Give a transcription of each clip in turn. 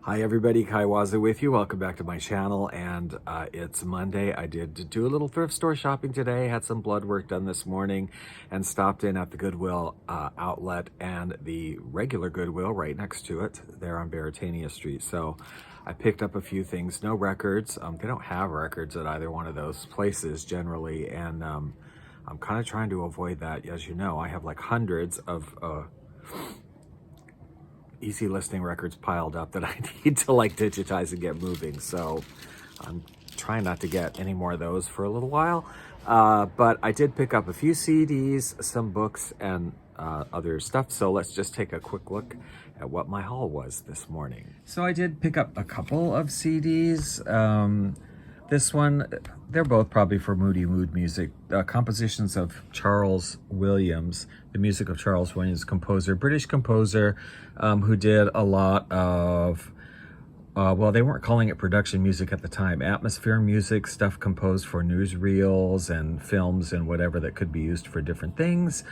Hi everybody, Kai Waza with you. Welcome back to my channel, and it's Monday. I did do a little thrift store shopping today, had some blood work done this morning, and stopped in at the Goodwill outlet and the regular Goodwill right next to it there on Baratania Street. So I picked up a few things, no records. They don't have records at either one of those places generally, and I'm kind of trying to avoid that. As you know, I have like hundreds of easy listing records piled up that I need to like digitize and get moving. So I'm trying not to get any more of those for a little while. But I did pick up a few CDs, some books, and other stuff. So let's just take a quick look at what my haul was this morning. So I did pick up a couple of CDs. This one, they're both probably for moody mood music. Compositions of Charles Williams, the music of Charles Williams, composer, British composer, who did a lot of, well, they weren't calling it production music at the time, atmosphere music, stuff composed for newsreels and films and whatever that could be used for different things.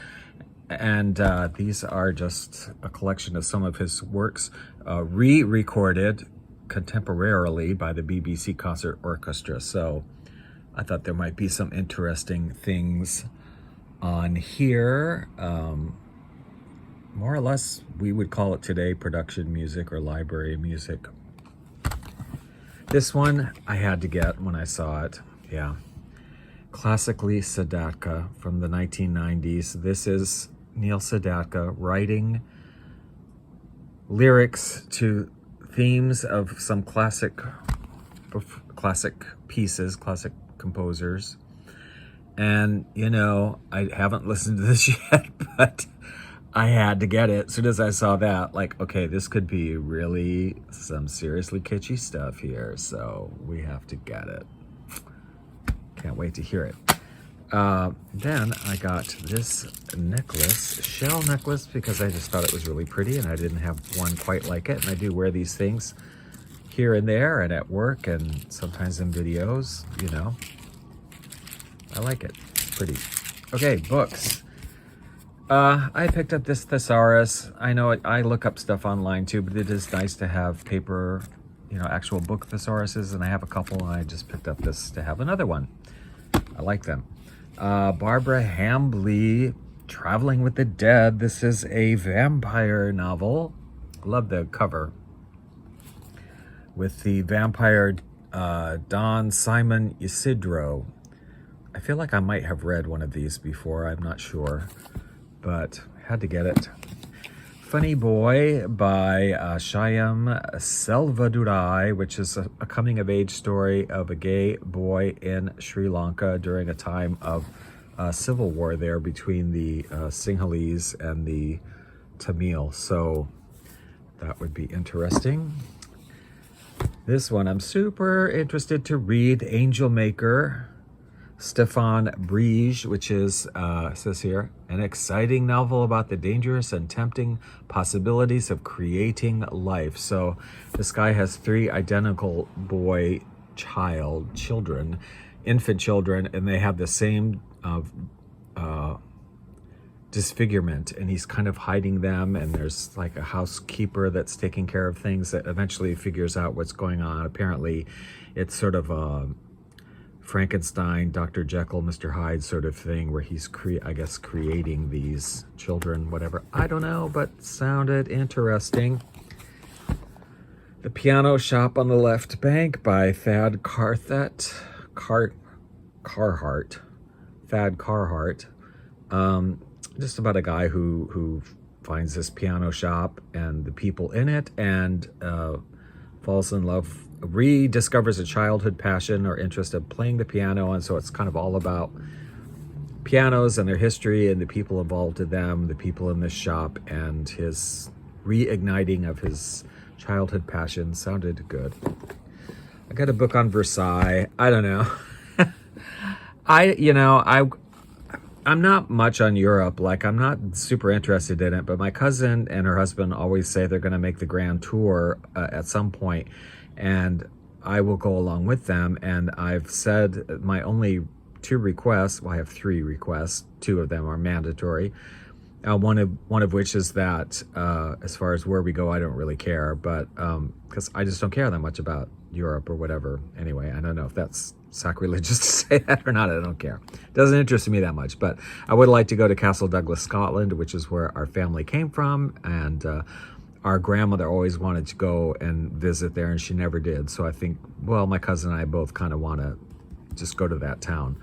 And these are just a collection of some of his works, re-recorded contemporarily by the BBC Concert Orchestra. So I thought there might be some interesting things on here. More or less, we would call it today production music or library music. This one I had to get when I saw it. Yeah. Classically Sadatka from the 1990s. This is Neil Sadatka writing lyrics to themes of some classic pieces, classic composers. And, you know, I haven't listened to this yet, but I had to get it. As soon as I saw that, like, okay, this could be really some seriously kitschy stuff here. So we have to get it. Can't wait to hear it. Then I got this necklace, shell necklace, because I just thought it was really pretty and I didn't have one quite like it. And I do wear these things here and there and at work and sometimes in videos, you know. I like it. It's pretty. Okay, books. I picked up this thesaurus. I know I look up stuff online too, but it is nice to have paper, you know, actual book thesauruses, and I have a couple, and I just picked up this to have another one. I like them. Barbara Hambly, Traveling with the Dead. This is a vampire novel. Love the cover. With the vampire Don Simon Isidro. I feel like I might have read one of these before. I'm not sure, but had to get it. Funny Boy by Shyam Selvadurai, which is a coming-of-age story of a gay boy in Sri Lanka during a time of civil war there between the Sinhalese and the Tamil. So that would be interesting. This one I'm super interested to read, Angel Maker, Stefan Brige, which is, says here, an exciting novel about the dangerous and tempting possibilities of creating life. So this guy has 3 identical children, infant children, and they have the same disfigurement, and he's kind of hiding them, and there's like a housekeeper that's taking care of things that eventually figures out what's going on. Apparently it's sort of a Frankenstein, Dr. Jekyll, Mr. Hyde sort of thing, where he's, I guess, creating these children, whatever. I don't know, but sounded interesting. The Piano Shop on the Left Bank by Thad Carhart. Thad Carhart. Just about a guy who finds this piano shop and the people in it, and falls in love, rediscovers a childhood passion or interest of playing the piano. And so it's kind of all about pianos and their history and the people involved in them, the people in this shop, and his reigniting of his childhood passion. Sounded good. I got a book on Versailles. I don't know. I'm not much on Europe. Like, I'm not super interested in it, but my cousin and her husband always say they're going to make the grand tour at some point, and I will go along with them. And I've said my only 2 requests, well, I have 3 requests, 2 of them are mandatory, One of which is that as far as where we go, I don't really care, but because I just don't care that much about Europe or whatever. Anyway, I don't know if that's sacrilegious to say that or not. I don't care. It doesn't interest me that much, but I would like to go to Castle Douglas, Scotland, which is where our family came from, and our grandmother always wanted to go and visit there, and she never did. So I think, well, my cousin and I both kind of want to just go to that town.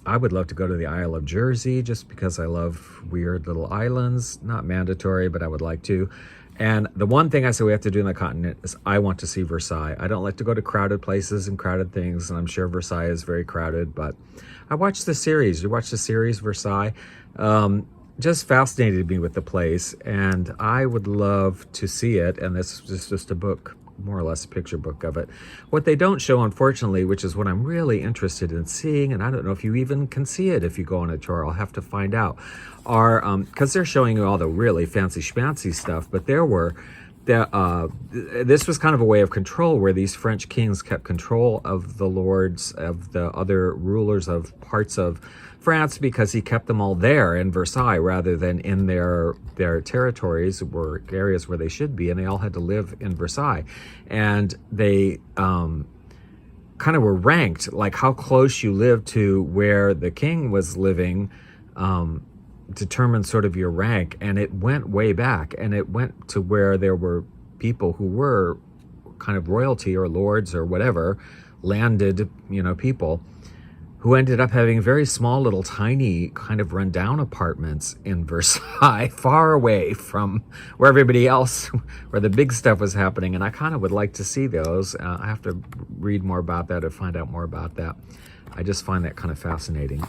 I would love to go to the Isle of Jersey just because I love weird little islands. Not mandatory, but I would like to. And the one thing I say we have to do on the continent is I want to see Versailles. I don't like to go to crowded places and crowded things, and I'm sure Versailles is very crowded, but I watched the series. You watched the series, Versailles? Just fascinated me with the place, and I would love to see it, and this is just a book, more or less a picture book of it. What they don't show, unfortunately, which is what I'm really interested in seeing, and I don't know if you even can see it if you go on a tour, I'll have to find out, are, because they're showing you all the really fancy schmancy stuff, but there were, this was kind of a way of control where these French kings kept control of the lords, of the other rulers of parts of France, because he kept them all there in Versailles rather than in their territories or areas where they should be, and they all had to live in Versailles. And they kind of were ranked, like how close you lived to where the king was living determined sort of your rank, and it went way back, and it went to where there were people who were kind of royalty or lords or whatever, landed, people, who ended up having very small little tiny kind of rundown apartments in Versailles, far away from where everybody else, where the big stuff was happening. And I kind of would like to see those. I have to read more about that or find out more about that. I just find that kind of fascinating.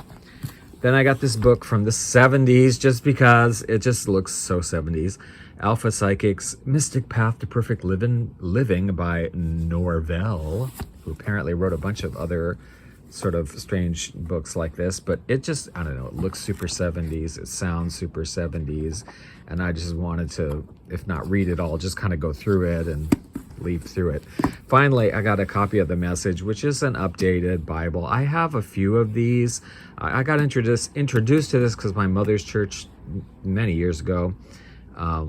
Then I got this book from the 70s just because it just looks so 70s. Alpha Psychic's Mystic Path to Perfect Living by Norvell, who apparently wrote a bunch of other sort of strange books like this, but it just, I don't know, it looks super 70s, it sounds super 70s, and I just wanted to, if not read it all, just kind of go through it and leaf through it. Finally, I got a copy of The Message, which is an updated Bible. I have a few of these. I got introduced to this because my mother's church many years ago,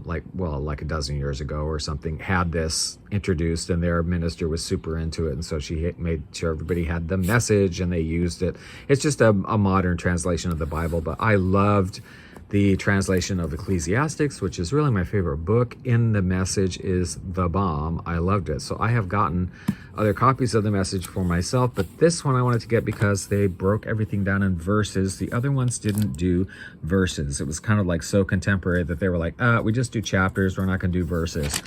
like a dozen years ago or something, had this introduced, and their minister was super into it, and so she made sure everybody had The Message and they used it. It's just a modern translation of the Bible, but I loved the translation of Ecclesiastes, which is really my favorite book. In The Message is the bomb. I loved it. So I have gotten other copies of The Message for myself, but this one I wanted to get because they broke everything down in verses. The other ones didn't do verses. It was kind of like so contemporary that they were like, we just do chapters, we're not going to do verses.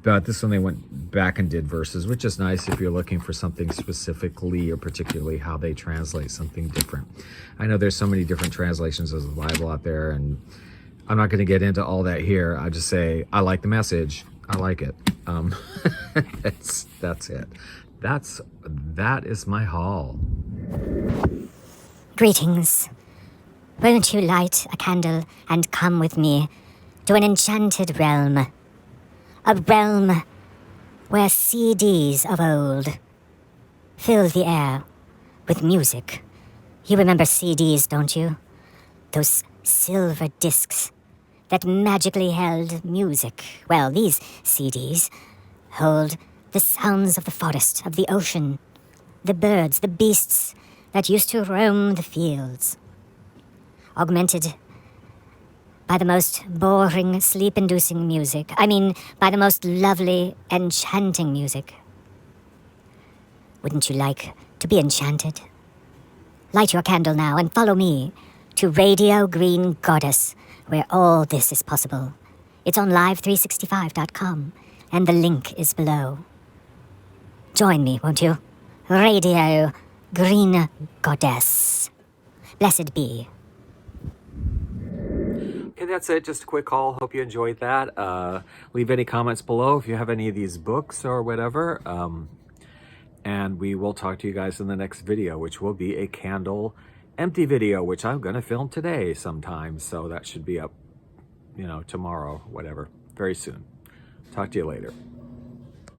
But this one they went back and did verses, which is nice if you're looking for something specifically or particularly how they translate something different. I know there's so many different translations of the Bible out there, and I'm not going to get into all that here. I just say I like The Message. I like it. That's it. That is my haul. Greetings. Won't you light a candle and come with me to an enchanted realm? A realm where CDs of old fill the air with music. You remember CDs, don't you? Those silver discs that magically held music. Well, these CDs hold the sounds of the forest, of the ocean, the birds, the beasts that used to roam the fields. Augmented by the most boring, sleep-inducing music. I mean, by the most lovely, enchanting music. Wouldn't you like to be enchanted? Light your candle now and follow me to Radio Green Goddess, where all this is possible. It's on live365.com, and the link is below. Join me, won't you? Radio Green Goddess. Blessed be. Okay, that's it. Just a quick haul. Hope you enjoyed that. Leave any comments below if you have any of these books or whatever. And we will talk to you guys in the next video, which will be a candle empty video, which I'm going to film today sometime. So that should be up, tomorrow, whatever, very soon. Talk to you later.